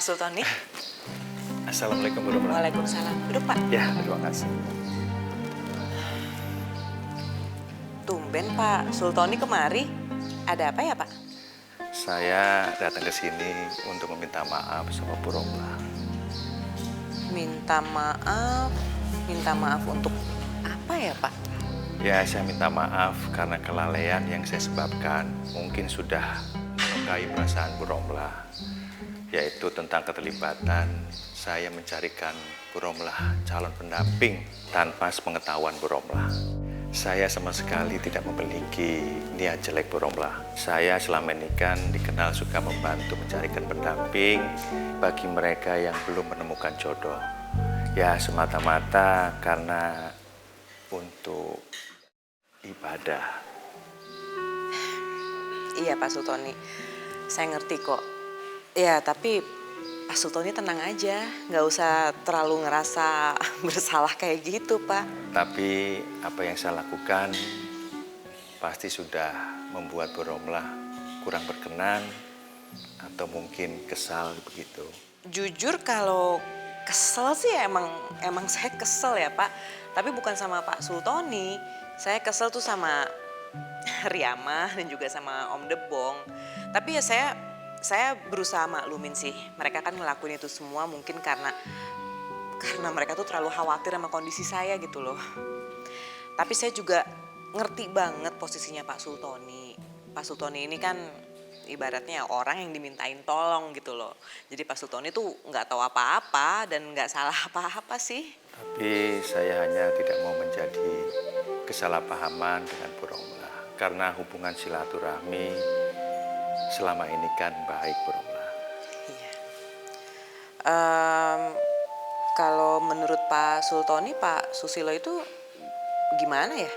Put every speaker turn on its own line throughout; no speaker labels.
Sultoni.
Assalamualaikum warahmatullahi wabarakatuh.
Waalaikumsalam. Duduk, Pak.
Ya, terima kasih.
Tumben Pak Sultoni kemari. Ada apa ya, Pak?
Saya datang ke sini untuk meminta maaf sama Bu Romlah.
Minta maaf. Minta maaf untuk apa ya, Pak?
Ya, saya minta maaf karena kelalaian yang saya sebabkan mungkin sudah melukai perasaan Bu Romlah. Yaitu tentang keterlibatan saya mencarikan Bu Romlah calon pendamping tanpa sepengetahuan Bu Romlah. Saya sama sekali tidak memiliki niat jelek Bu Romlah. Saya selama ini kan dikenal suka membantu mencarikan pendamping bagi mereka yang belum menemukan jodoh. Ya semata-mata karena untuk ibadah.
Iya Pak Sultoni, saya ngerti kok. Ya tapi Pak Sultoni tenang aja, nggak usah terlalu ngerasa bersalah kayak gitu Pak.
Tapi apa yang saya lakukan pasti sudah membuat Bu Romlah kurang berkenan atau mungkin kesal begitu.
Jujur kalau kesel sih emang saya kesel ya Pak. Tapi bukan sama Pak Sultoni, saya kesel tuh sama Riyamah dan juga sama Om Debong. Tapi ya saya berusaha maklumin sih. Mereka kan ngelakuin itu semua mungkin karena mereka tuh terlalu khawatir sama kondisi saya gitu loh. Tapi saya juga ngerti banget posisinya Pak Sultoni. Pak Sultoni ini kan ibaratnya orang yang dimintain tolong gitu loh. Jadi Pak Sultoni tuh nggak tahu apa-apa dan nggak salah apa-apa sih.
Tapi saya hanya tidak mau menjadi kesalahpahaman dengan Bu Romlah. Karena hubungan silaturahmi selama ini kan baik Bu Romlah.
Iya. Kalau menurut Pak Sultoni, Pak Susilo itu gimana ya?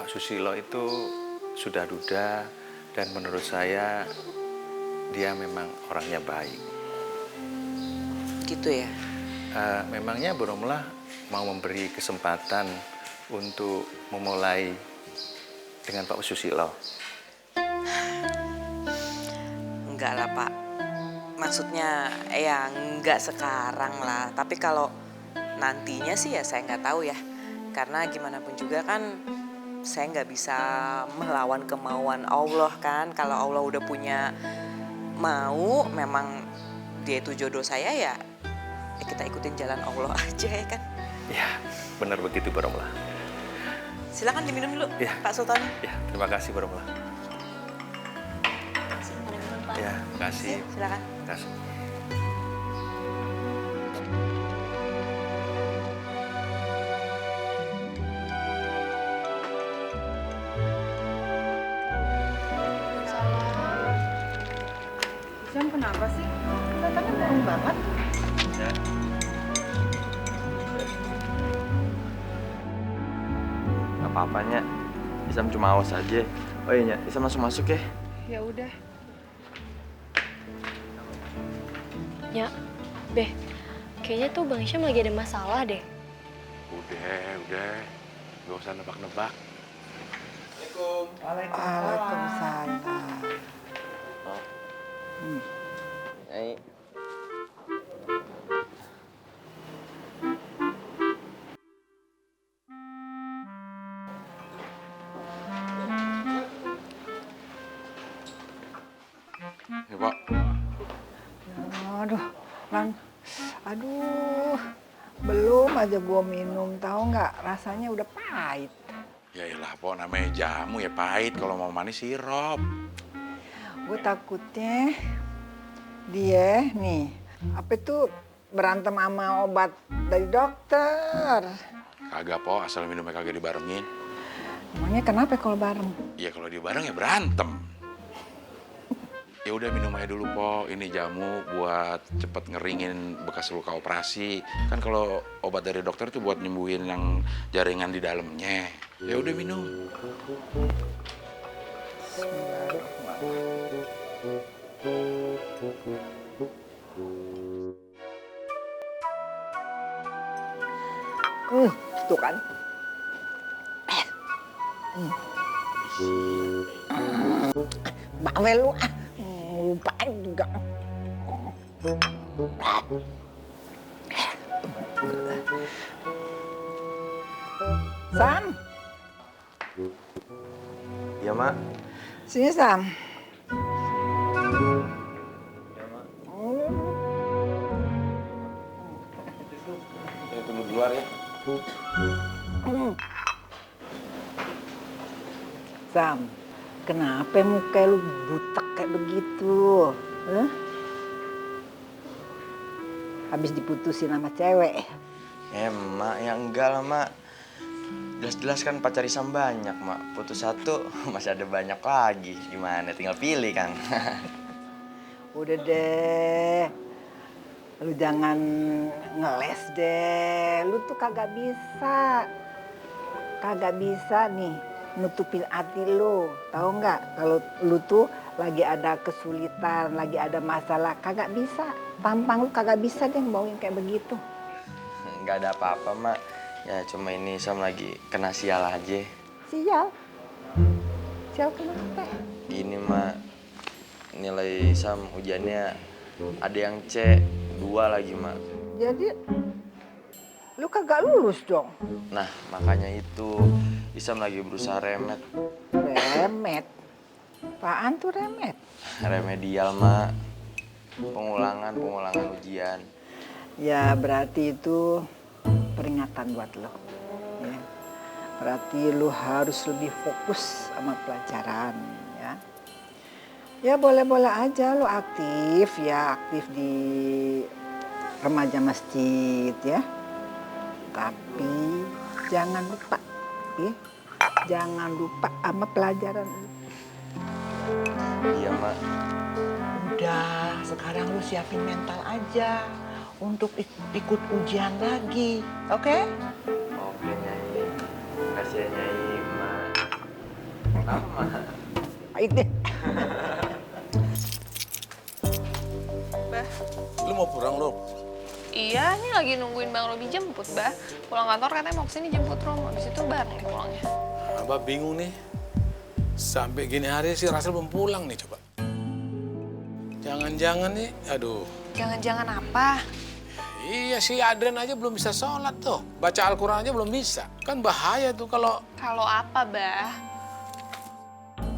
Pak Susilo itu sudah duda dan menurut saya dia memang orangnya baik.
Gitu ya?
Memangnya Bu Romlah mau memberi kesempatan untuk memulai dengan Pak Susilo?
Enggak lah Pak. Maksudnya ya enggak sekarang lah. Tapi kalau nantinya sih ya saya nggak tahu ya. Karena gimana pun juga kan saya nggak bisa melawan kemauan Allah kan. Kalau Allah udah punya mau, memang dia itu jodoh saya ya kita ikutin jalan Allah aja ya kan.
Ya, benar begitu Bu Romlah.
Silakan diminum dulu
Ya.
Pak Sultoni.
Ya, terima kasih Bu Romlah. Ya, terima kasih.
Silakan.
Terima kasih.
Jam kenapa sih? Kelihatannya murung banget.
Ya.
Gak apa-apanya, Isam cuma awas aja. Oh iya, Isam langsung masuk ya.
Ya udah.
Ya, Beh, kayaknya tuh Bang Isyam lagi ada masalah deh.
Udah. Gak usah nebak-nebak.
Waalaikumsalam.
Nyai.
Ya, Pak.
Aduh, Lan. Aduh, belum aja gua minum, tahu nggak? Rasanya udah pahit.
Ya iyalah, Pak, namanya jamu ya pahit. Kalau mau manis sirup.
Gue takutnya dia nih, apa itu berantem sama obat dari dokter.
Kagak, Pak, asal minumnya kagak dibarengin.
Emangnya kenapa kalau bareng?
Ya kalau dia bareng ya berantem. Ya udah minum aja dulu, Po. Ini jamu buat cepet ngeringin bekas luka operasi. Kan kalau obat dari dokter itu buat nyembuhin yang jaringan di dalamnya. Ya udah minum.
Tuh kan. Bawel lu lupain juga. Sam,
Iya, Mak.
sini Sam.
Saya tunggu di luar ya.
Sam, kenapa muka lu butek kayak begitu? Hah? Habis diputusin sama cewek.
Mak, ya enggak lah, Mak. Jelas-jelas kan pacar Isam banyak, Mak. Putus satu, masih ada banyak lagi. Gimana? Tinggal pilih, Kang.
Udah deh, lu jangan ngeles deh. Lu tuh kagak bisa nih nutupin hati lu. Tahu nggak? Kalau lu tuh lagi ada kesulitan, lagi ada masalah, kagak bisa. Tampang lu kagak bisa deh ngomongin kayak begitu.
Nggak ada apa-apa, Mak. Ya cuma ini Isam lagi kena sial aja.
Sial. Sial kenapa?
Gini, Mak. Nilai Isam ujiannya ada yang C, 2 lagi, Mak.
Jadi lu kagak lulus dong.
Nah, makanya itu Isam lagi berusaha remet.
Remet. Apaan tuh remet?
Remedial, Mak. Pengulangan ujian.
Ya berarti itu peringatan buat lo. Ya. Berarti lu harus lebih fokus sama pelajaran ya. Ya boleh-boleh aja lu aktif ya, aktif di remaja masjid ya. Tapi jangan lupa ya. Jangan lupa sama pelajaran lu.
Iya, Mak.
Udah, sekarang lu siapin mental aja untuk ikut ujian lagi, oke?
Oke, Nyai. Makasih ya, Nyai, Mak. Kenapa, Mak?
Pahit deh.
Bah,
Lu mau pulang, lu?
iya nih lagi nungguin Bang Robi jemput, Bah. Pulang kantor katanya mau kesini jemput Rom, habis itu bareng nih pulangnya.
Abah bingung nih. Sampai gini hari si Rasel belum pulang nih, coba. Jangan-jangan nih, aduh.
Jangan-jangan apa?
Iya, si Adrian aja belum bisa sholat tuh. Baca Al-Quran aja belum bisa. Kan bahaya tuh kalau
Kalau apa, Bah?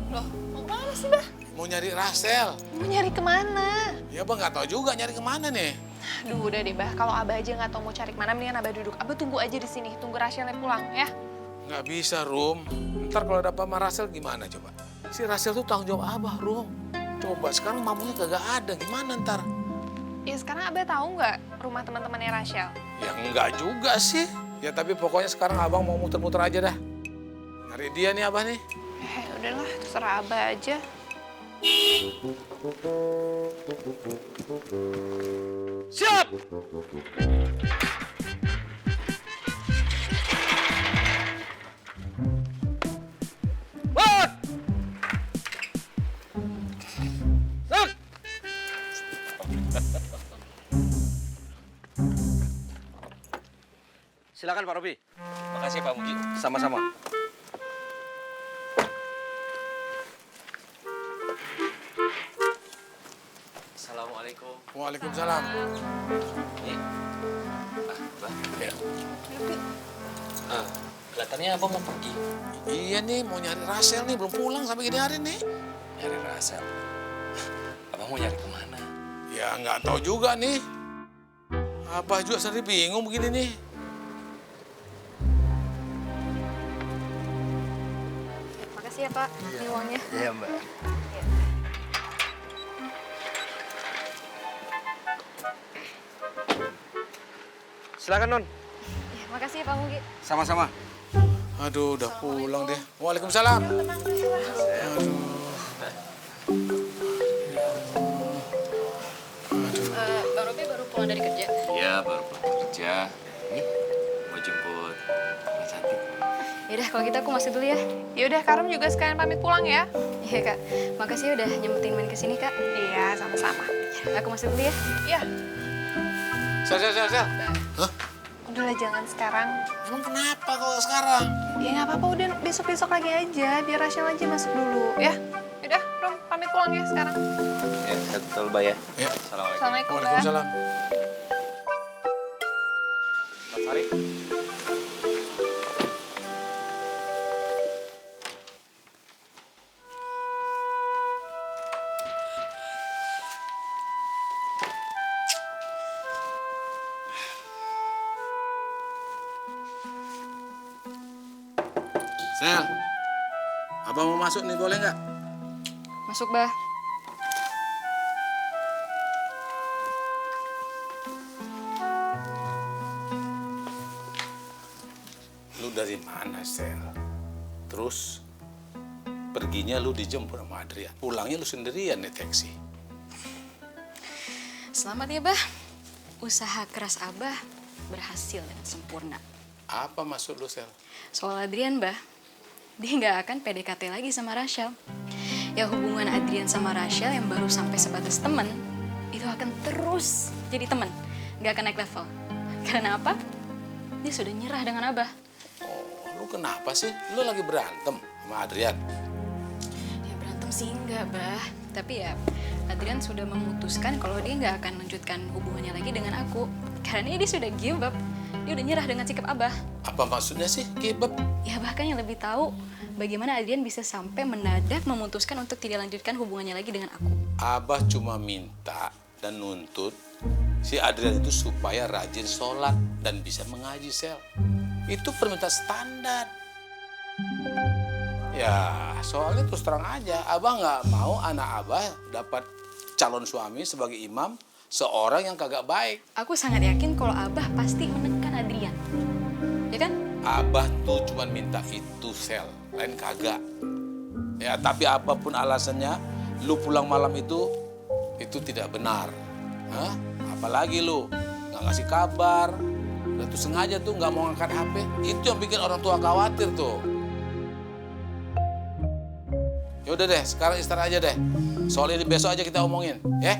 Loh, mau kemana sih, Bah?
mau nyari Rasel.
Mau nyari kemana?
Ya, Abah nggak tahu juga nyari kemana nih.
Aduh, udah deh, Bah. Kalau Abah aja nggak tahu mau cari kemana, mendingan Abah duduk. Abah tunggu aja di sini, tunggu Rachelnya pulang, ya.
Nggak bisa, Rum. Ntar kalau dapat sama Rasel gimana coba? Si Rasel tuh tanggung jawab Abah, Rum. Coba sekarang mamunya kagak ada, gimana ntar?
Ya sekarang Abah tahu nggak rumah teman-temannya Rachel?
Ya enggak juga sih. Ya tapi pokoknya sekarang abang mau muter-muter aja dah. Nyari dia nih abah nih.
Udahlah, terserah Abah aja.
Siap! Wah! Sak!
Silakan Pak Robi.
Makasih Pak Muji.
Sama-sama.
Assalamualaikum.
Waalaikumsalam.
Ini, Mbak.
Ya.
Kelihatannya Abang mau pergi.
Iya nih, mau nyari Rasel nih, belum pulang sampai gini hari nih.
Nyari Rasel. Abang mau nyari kemana?
Ya nggak tahu juga nih. Abah juga sendiri bingung begini nih.
Makasih ya Pak, ini uangnya.
Iya, Mbak.
Silakan, Non.
Ya, makasih ya Pak Mugi.
Sama-sama.
Aduh, udah pulang deh. Waalaikumsalam.
Bang Robi baru pulang dari kerja.
Iya, baru pulang kerja. Nih, mau jemput Mbak Cantik.
Yaudah, kalau gitu aku masuk dulu ya.
Yaudah, Karum juga sekalian pamit pulang ya.
Iya Kak, makasih ya udah nyempetin main kesini Kak.
Iya, sama-sama.
Ya, aku masuk dulu ya.
Iya,
Sel. Hah?
udahlah jangan sekarang.
Emang kenapa kalau sekarang?
Ya nggak apa-apa, udah besok-besok lagi aja. Biar Rachel aja masuk dulu, ya. Yaudah, Rom, pamit pulang ya sekarang.
Ya, betul Mbak ya.
Ya.
Assalamualaikum, Mbak.
Waalaikumsalam.
Mas Arif.
Sel, abang mau masuk nih, boleh nggak?
Masuk, Bah.
Lu dari mana, Sel? Terus perginya lu dijemput sama Adrian. Pulangnya lu sendirian naik taksi.
Selamat ya, Bah. Usaha keras Abah berhasil dengan sempurna.
Apa maksud lu, Sel?
Soal Adrian, Bah, dia nggak akan PDKT lagi sama Rachel. Ya hubungan Adrian sama Rachel yang baru sampai sebatas temen, itu akan terus jadi temen, nggak akan naik level. Karena apa? Dia sudah nyerah dengan Abah.
Oh, lu kenapa sih? Lu lagi berantem sama Adrian?
Ya berantem sih enggak, Bah. Tapi ya Adrian sudah memutuskan kalau dia nggak akan lanjutkan hubungannya lagi dengan aku. Karena dia sudah give up. Dia udah nyerah dengan sikap Abah.
Apa maksudnya sih, kebab?
Ya bahkan yang lebih tahu bagaimana Adrian bisa sampai mendadak memutuskan untuk tidak lanjutkan hubungannya lagi dengan aku.
Abah cuma minta dan nuntut si Adrian itu supaya rajin sholat dan bisa mengaji, Sel. Itu permintaan standar. Ya, soalnya terus terang aja, Abah nggak mau anak Abah dapat calon suami sebagai imam seorang yang kagak baik.
Aku sangat yakin kalau Abah pasti menekan Adrian. Ya kan?
Abah tuh cuma minta itu, Sel, lain kagak. Ya, tapi apapun alasannya, lu pulang malam itu tidak benar. Hah? Apalagi lu nggak ngasih kabar, udah tuh sengaja tuh nggak mau ngangkat HP. Itu yang bikin orang tua khawatir tuh. Ya udah deh, sekarang istirahat aja deh. Soal ini besok aja kita omongin, ya?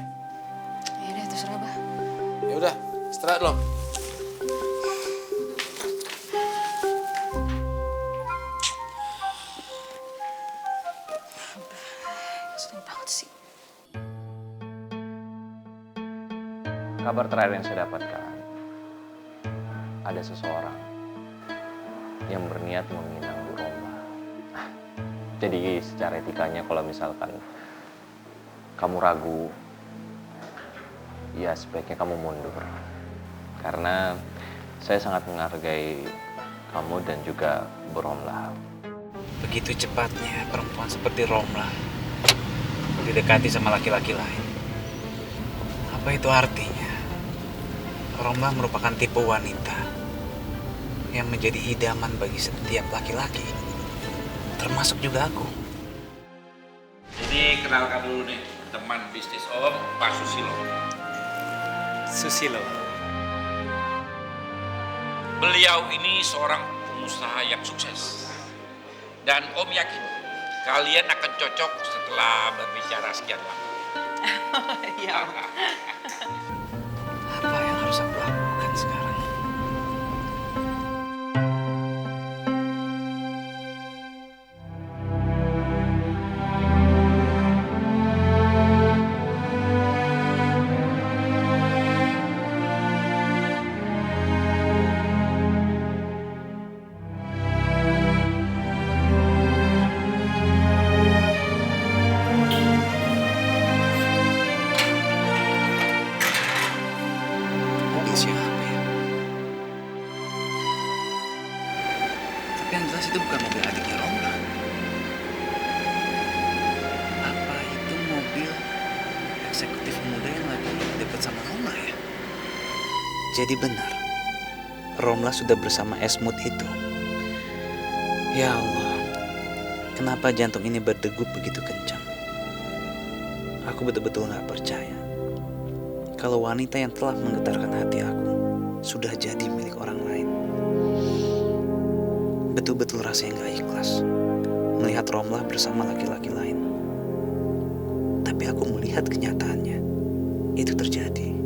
Ya udah terserah, Bah.
Ya udah, istirahat lo.
Sedih banget sih.
Kabar terakhir yang saya dapatkan, ada seseorang yang berniat meminang Bu Romla. Jadi secara etikanya kalau misalkan kamu ragu, ya sebaiknya kamu mundur. Karena saya sangat menghargai kamu dan juga Bu Romla.
Begitu cepatnya perempuan seperti Romla didekati sama laki-laki lain. Apa itu artinya? Romla merupakan tipe wanita yang menjadi idaman bagi setiap laki-laki, termasuk juga aku.
Ini kenalkan dulu nih, teman bisnis Om, Pak Susilo.
Susilo.
Beliau ini seorang pengusaha yang sukses. Dan Om yakin kalian akan cocok setelah berbicara sekian lama.
Iya.
Apa yang harus aku lakukan sekarang? Mobil siapa ya? Tapi yang jelas itu bukan mobil adiknya Romla. Apa itu mobil eksekutif muda yang lagi dekat sama Romla ya? Jadi benar, Romla sudah bersama Esmut itu. Ya Allah, kenapa jantung ini berdegup begitu kencang? Aku betul-betul gak percaya kalau wanita yang telah menggetarkan hati aku sudah jadi milik orang lain. Betul-betul rasanya gak ikhlas melihat Romla bersama laki-laki lain. Tapi aku melihat kenyataannya itu terjadi.